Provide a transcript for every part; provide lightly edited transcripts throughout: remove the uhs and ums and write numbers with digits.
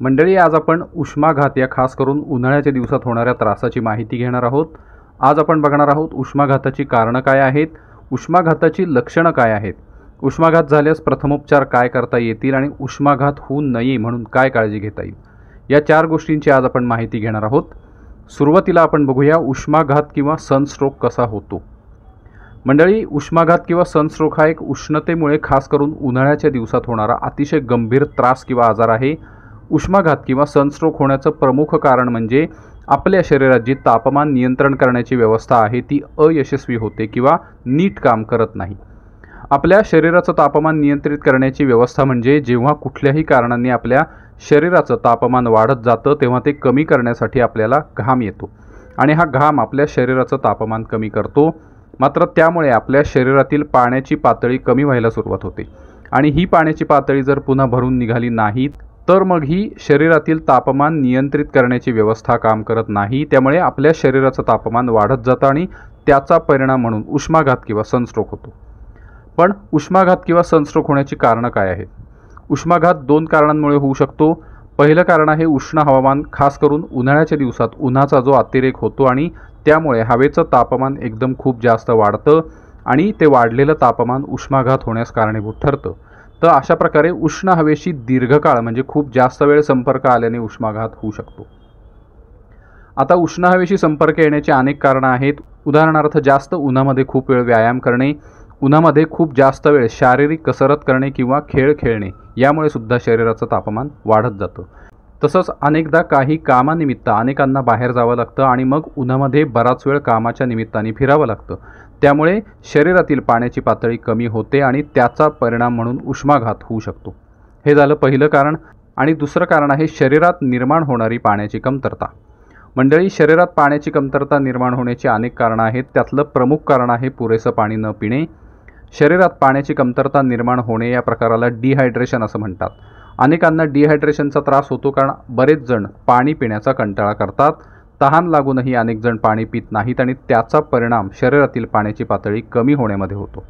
मंडळी, आज आपण उष्माघात या खास करून उन्हाळ्याच्या दिवसात होणाऱ्या त्रासाची माहिती घेणार आहोत. आज आपण बघणार आहोत उष्माघाताची कारणं काय आहेत, उष्माघाताची लक्षणं काय आहेत, उष्माघात झाल्यास प्रथमोपचार काय करता येतील आणि उष्माघात होऊ नये म्हणून काय काळजी घेता येईल, या 4 गोष्टींची आज आपण माहिती घेणार आहोत. सुरुवातीला आपण बघूया उष्माघात किंवा सनस्ट्रोक कसा होतो. मंडळी, उष्माघात किंवा सनस्ट्रोक हा एक उष्णतेमुळे खास करून उन्हाळ्याच्या दिवसात होणारा अतिशय गंभीर त्रास किंवा आजार आहे. उष्माघात किंवा सनस्ट्रोक होण्याचं प्रमुख कारण म्हणजे आपल्या शरीरात जी तापमान नियंत्रण करण्याची व्यवस्था आहे ती अयशस्वी होते किंवा नीट काम करत नाही. आपल्या शरीराचं तापमान नियंत्रित करण्याची व्यवस्था म्हणजे जेव्हा कुठल्याही कारणाने आपल्या शरीराचं तापमान वाढत जातं तेव्हा ते कमी करण्यासाठी आपल्याला घाम येतो आणि हा घाम आपल्या शरीराचं तापमान कमी करतो. मात्र त्यामुळे आपल्या शरीरातील पाण्याची पातळी कमी व्हायला सुरुवात होते आणि ही पाण्याची पातळी जर पुन्हा भरून निघाली नाही तर मग ही शरीरातील तापमान नियंत्रित करण्याची व्यवस्था काम करत नाही. त्यामुळे आपल्या शरीराचं तापमान वाढत जातं आणि त्याचा परिणाम म्हणून उष्माघात किंवा सनस्ट्रोक होतो. पण उष्माघात किंवा सनस्ट्रोक होण्याची कारणं काय आहेत? उष्माघात 2 कारणांमुळे होऊ शकतो. पहिलं कारण आहे उष्ण हवामान, खास करून उन्हाळ्याच्या दिवसात उन्हाचा जो अतिरेक होतो आणि त्यामुळे हवेचं तापमान एकदम खूप जास्त वाढतं आणि ते वाढलेलं तापमान उष्माघात होण्यास कारणीभूत ठरतं. तर अशा प्रकारे उष्ण हवेशी दीर्घकाळ म्हणजे खूप जास्त वेळ संपर्क आल्याने उष्माघात होऊ शकतो. आता उष्ण हवेशी संपर्क येण्याची अनेक कारणं आहेत. उदाहरणार्थ जास्त उन्हामध्ये खूप वेळ व्यायाम करणे, उन्हामध्ये खूप जास्त वेळ शारीरिक कसरत करणे किंवा खेळ खेळणे यामुळे सुद्धा शरीराचं तापमान वाढत जातं. तसंच अनेकदा काही कामानिमित्त अनेकांना बाहेर जावं लागतं आणि मग उन्हामध्ये बराच वेळ कामाच्या निमित्ताने फिरावं लागतं. त्यामुळे शरीरातील पाण्याची पातळी कमी होते आणि त्याचा परिणाम म्हणून उष्माघात होऊ शकतो. हे झालं पहिलं कारण. आणि दुसरं कारण आहे शरीरात निर्माण होणारी पाण्याची कमतरता. मंडळी, शरीरात पाण्याची कमतरता निर्माण होण्याची अनेक कारणं आहेत. त्यातलं प्रमुख कारण आहे पुरेसं पाणी न पिणे. शरीरात पाण्याची कमतरता निर्माण होणे या प्रकाराला डिहायड्रेशन असं म्हणतात. अनेकांना डिहायड्रेशनचा त्रास होतो कारण बरेच जण पाणी पिण्याचा कंटाळा करतात. तहान लागूनही अनेक जण पाणी पित नाहीत आणि त्याचा परिणाम शरीरातील पाण्याची पातळी कमी होण्यामध्ये होतो.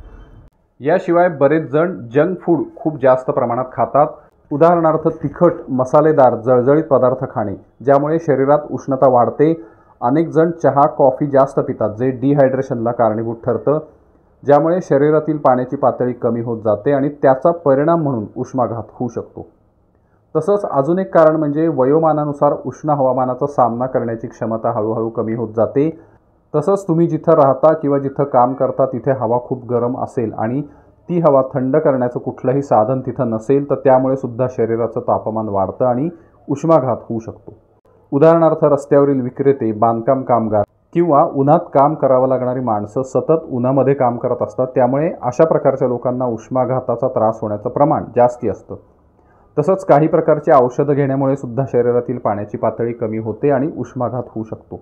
याशिवाय बरेच जण जंक फूड खूप जास्त प्रमाणात खातात. उदाहरणार्थ तिखट, मसालेदार, जळजळीत पदार्थ खाणे ज्यामुळे शरीरात उष्णता वाढते. अनेक जण चहा, कॉफी जास्त पितात जे डिहायड्रेशनला कारणीभूत ठरतं, ज्यामुळे शरीरातील पाण्याची पातळी कमी होत जाते आणि त्याचा परिणाम म्हणून उष्माघात होऊ शकतो. तसंच अजून एक कारण म्हणजे वयोमानानुसार उष्ण हवामानाचा सामना करण्याची क्षमता हळूहळू कमी होत जाते. तसंच तुम्ही जिथं राहता किंवा जिथं काम करता तिथे हवा खूप गरम असेल आणि ती हवा थंड करण्याचं कुठलंही साधन तिथं नसेल तर त्यामुळे सुद्धा शरीराचं तापमान वाढतं आणि उष्माघात होऊ शकतो. उदाहरणार्थ रस्त्यावरील विक्रेते, बांधकाम कामगार किंवा उन्हात काम करावं लागणारी माणसं सतत उन्हामध्ये काम करत असतात. त्यामुळे अशा प्रकारच्या लोकांना उष्माघाताचा त्रास होण्याचं प्रमाण जास्ती असतं. तसंच काही प्रकारची औषधं घेण्यामुळे सुद्धा शरीरातील पाण्याची पातळी कमी होते आणि उष्माघात होऊ शकतो.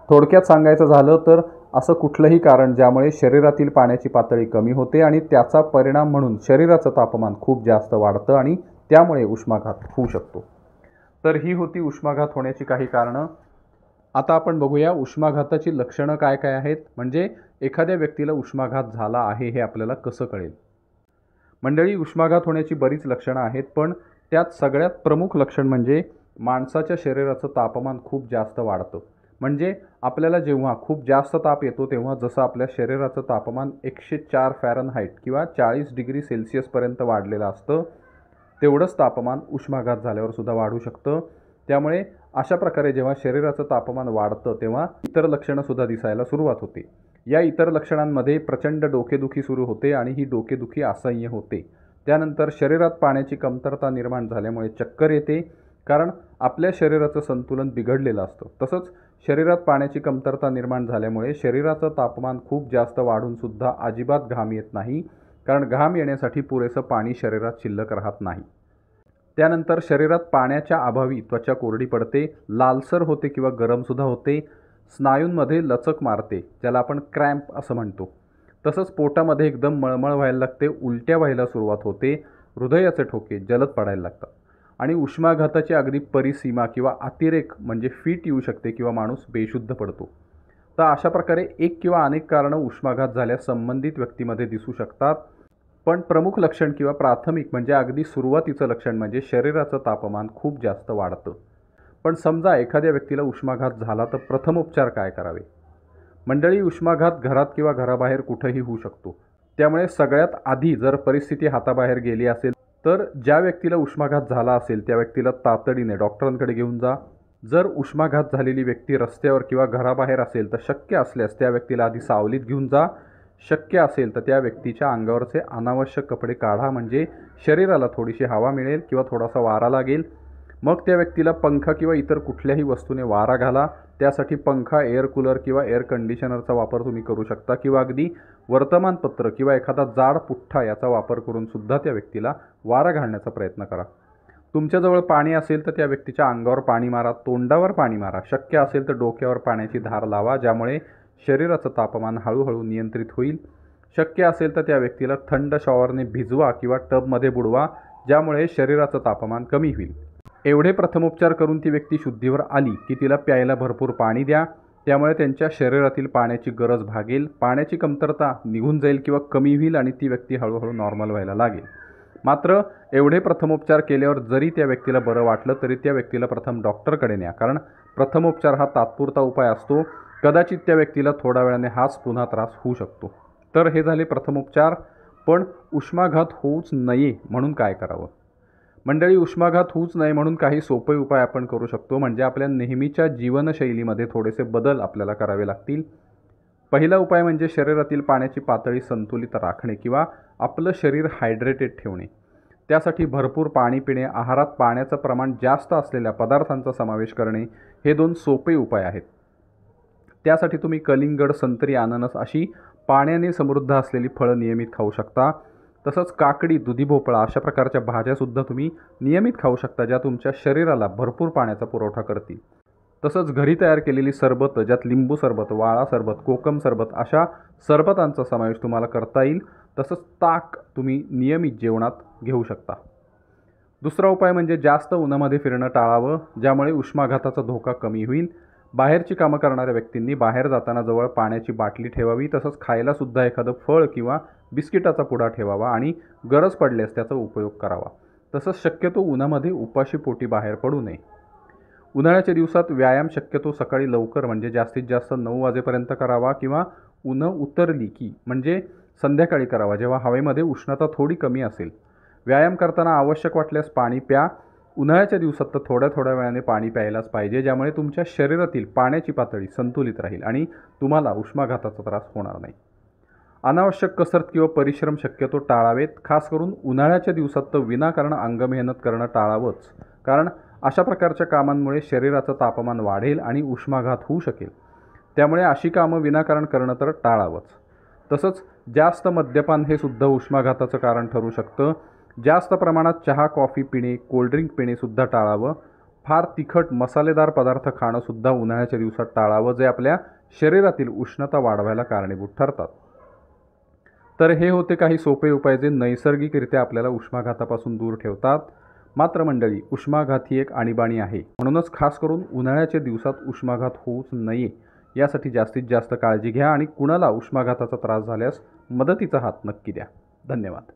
थोडक्यात सांगायचं झालं तर असं कुठलंही कारण ज्यामुळे शरीरातील पाण्याची पातळी कमी होते आणि त्याचा परिणाम म्हणून शरीराचं तापमान खूप जास्त वाढतं आणि त्यामुळे उष्माघात होऊ शकतो. तर ही होती उष्माघात होण्याची काही कारणं. आता आपण बघूया उष्माघाताची लक्षणं काय काय आहेत, म्हणजे एखाद्या व्यक्तीला उष्माघात झाला आहे हे आपल्याला कसं कळेल. मंडळी, उष्माघात होण्याची बरीच लक्षणं आहेत, पण त्यात सगळ्यात प्रमुख लक्षण म्हणजे माणसाच्या शरीराचं तापमान खूप जास्त वाढतं. म्हणजे आपल्याला जेव्हा खूप जास्त ताप येतो तेव्हा जसं आपल्या शरीराचं तापमान 104 फॅरनहाईट किंवा 40 डिग्री सेल्सिअसपर्यंत वाढलेलं असतं, तेवढंच तापमान उष्माघात झाल्यावर सुद्धा वाढू शकतं. त्यामुळे अशा प्रकारे जेव्हा शरीराचं तापमान वाढतं तेव्हा इतर लक्षणंसुद्धा दिसायला सुरुवात होते. या इतर लक्षणांमध्ये प्रचंड डोकेदुखी सुरू होते आणि ही डोकेदुखी असह्य होते. त्यानंतर शरीरात पाण्याची कमतरता निर्माण झाल्यामुळे चक्कर येते, कारण आपल्या शरीराचं संतुलन बिघडलेलं असतं. तसंच शरीरात पाण्याची कमतरता निर्माण झाल्यामुळे शरीराचं तापमान खूप जास्त वाढूनसुद्धा अजिबात घाम येत नाही, कारण घाम येण्यासाठी पुरेसं पाणी शरीरात शिल्लक राहत नाही. त्यानंतर शरीरात पाण्याच्या अभावी त्वचा कोरडी पडते, लालसर होते किंवा गरमसुद्धा होते, स्नायूंमध्ये लचक मारते ज्याला आपण क्रॅम्प असं म्हणतो. तसंच पोटामध्ये एकदम मळमळ व्हायला लागते, उलट्या व्हायला सुरुवात होते, हृदयाचे ठोके जलद पडायला लागतात आणि उष्माघाताची अगदी परिसीमा किंवा अतिरेक म्हणजे फिट येऊ शकते किंवा माणूस बेशुद्ध पडतो. तर अशा प्रकारे एक किंवा अनेक कारणं उष्माघात झाल्यास संबंधित व्यक्तीमध्ये दिसू शकतात. पण प्रमुख लक्षण किंवा प्राथमिक म्हणजे अगदी सुरुवातीचं लक्षण म्हणजे शरीराचं तापमान खूप जास्त वाढतं. पण समजा एखाद्या व्यक्तीला उष्माघात झाला तर प्रथम उपचार काय करावे? मंडळी, उष्माघात घरात किंवा घराबाहेर कुठेही होऊ शकतो. त्यामुळे सगळ्यात आधी जर परिस्थिती हाताबाहेर गेली असेल तर ज्या व्यक्तीला उष्माघात झाला असेल त्या व्यक्तीला तातडीने डॉक्टरांकडे घेऊन जा. जर उष्माघात झालेली व्यक्ती रस्त्यावर किंवा घराबाहेर असेल तर शक्य असल्यास त्या व्यक्तीला आधी सावलीत घेऊन जा. शक्य असेल तर त्या व्यक्तीच्या अंगावरचे अनावश्यक कपडे काढा, म्हणजे शरीराला थोडीशी हवा मिळेल किंवा थोडासा वारा लागेल. मग त्या व्यक्तीला पंखा किंवा इतर कुठल्याही वस्तूने वारा घाला. त्यासाठी पंखा, एअर कूलर किंवा एअर कंडिशनरचा वापर तुम्ही करू शकता किंवा अगदी वर्तमानपत्र किंवा एखादा जाड पुठ्ठा याचा वापर करून सुद्धा त्या व्यक्तीला वारा घालण्याचा प्रयत्न करा. तुमच्याजवळ पाणी असेल तर त्या व्यक्तीच्या अंगावर पाणी मारा, तोंडावर पाणी मारा. शक्य असेल तर डोक्यावर पाण्याची धार लावा, ज्यामुळे शरीराचं तापमान हळूहळू नियंत्रित होईल. शक्य असेल तर त्या व्यक्तीला थंड शॉवरने भिजवा किंवा टबमध्ये बुडवा, ज्यामुळे शरीराचं तापमान कमी होईल. एवढे प्रथमोपचार करून ती व्यक्ती शुद्धीवर आली की तिला प्यायला भरपूर पाणी द्या. त्यामुळे त्यांच्या शरीरातील पाण्याची गरज भागेल, पाण्याची कमतरता निघून जाईल किंवा कमी होईल आणि ती व्यक्ती हळूहळू नॉर्मल व्हायला लागेल. मात्र एवढे प्रथमोपचार केल्यावर जरी त्या व्यक्तीला बरं वाटलं तरी त्या व्यक्तीला प्रथम डॉक्टरकडे न्या, कारण प्रथमोपचार हा तात्पुरता उपाय असतो. कदाचित त्या व्यक्तीला थोड्या वेळाने हाच पुन्हा त्रास होऊ शकतो. तर हे झाले प्रथमोपचार. पण उष्माघात होऊच नये म्हणून काय करावं? मंडळी, उष्माघात होऊच नये म्हणून काही सोपे उपाय आपण करू शकतो. म्हणजे आपल्या नेहमीच्या जीवनशैलीमध्ये थोडेसे बदल आपल्याला करावे लागतील. पहिला उपाय म्हणजे शरीरातील पाण्याची पातळी संतुलित राखणे किंवा आपलं शरीर हायड्रेटेड ठेवणे. त्यासाठी भरपूर पाणी पिणे, आहारात पाण्याचं प्रमाण जास्त असलेल्या पदार्थांचा समावेश करणे हे 2 सोपे उपाय आहेत. त्यासाठी तुम्ही कलिंगड, संत्री, अननस अशी पाण्याने समृद्ध असलेली फळं नियमित खाऊ शकता. तसंच काकडी, दुधी भोपळा अशा प्रकारच्या भाज्यासुद्धा तुम्ही नियमित खाऊ शकता, ज्या तुमच्या शरीराला भरपूर पाण्याचा पुरवठा करतील. तसंच घरी तयार केलेली सरबतं, ज्यात लिंबू सरबत, वाळा सरबत, कोकम सरबत अशा सरबतांचा समावेश तुम्हाला करता येईल. तसंच ताक तुम्ही नियमित जेवणात घेऊ शकता. दुसरा उपाय म्हणजे जास्त उन्हामध्ये फिरणं टाळावं, ज्यामुळे उष्माघाताचा धोका कमी होईल. बाहेरची कामं करणाऱ्या व्यक्तींनी बाहेर जाताना जवळ पाण्याची बाटली ठेवावी. तसंच खायलासुद्धा एखादं फळ किंवा बिस्किटाचा पुडा ठेवावा आणि गरज पडल्यास त्याचा उपयोग करावा. तसंच शक्यतो उन्हामध्ये उपाशी पोटी बाहेर पडू नये. उन्हाळ्याच्या दिवसात व्यायाम शक्यतो सकाळी लवकर म्हणजे जास्तीत जास्त 9 वाजेपर्यंत करावा किंवा उन्हं उतरली की म्हणजे संध्याकाळी करावा, जेव्हा हवेमध्ये उष्णता थोडी कमी असेल. व्यायाम करताना आवश्यक वाटल्यास पाणी प्या. उन्हाळ्याच्या दिवसात तर थोड्या थोड्या वेळाने पाणी प्यायलाच पाहिजे, ज्यामुळे तुमच्या शरीरातील पाण्याची पातळी संतुलित राहील आणि तुम्हाला उष्माघाताचा त्रास होणार नाही. अनावश्यक कसरत किंवा परिश्रम शक्यतो टाळावेत. खास करून उन्हाळ्याच्या दिवसात तर विनाकारण अंगमेहनत करणं टाळावंच, कारण अशा प्रकारच्या कामांमुळे शरीराचं तापमान वाढेल आणि उष्माघात होऊ शकेल. त्यामुळे अशी कामं विनाकारण करणं तर टाळावंच. तसंच जास्त मद्यपान हे सुद्धा उष्माघाताचं कारण ठरू शकतं. जास्त प्रमाणात चहा, कॉफी पिणे, कोल्ड्रिंक पिणेसुद्धा टाळावं. फार तिखट, मसालेदार पदार्थ खाणंसुद्धा उन्हाळ्याच्या दिवसात टाळावं, जे आपल्या शरीरातील उष्णता वाढवायला कारणीभूत ठरतात. तर हे होते काही सोपे उपाय जे नैसर्गिकरित्या आपल्याला उष्माघातापासून दूर ठेवतात. मात्र मंडळी, उष्माघात ही एक आणीबाणी आहे. म्हणूनच खास करून उन्हाळ्याच्या दिवसात उष्माघात होऊच नये यासाठी जास्तीत जास्त काळजी घ्या आणि कुणाला उष्माघाताचा त्रास झाल्यास मदतीचा हात नक्की द्या. धन्यवाद.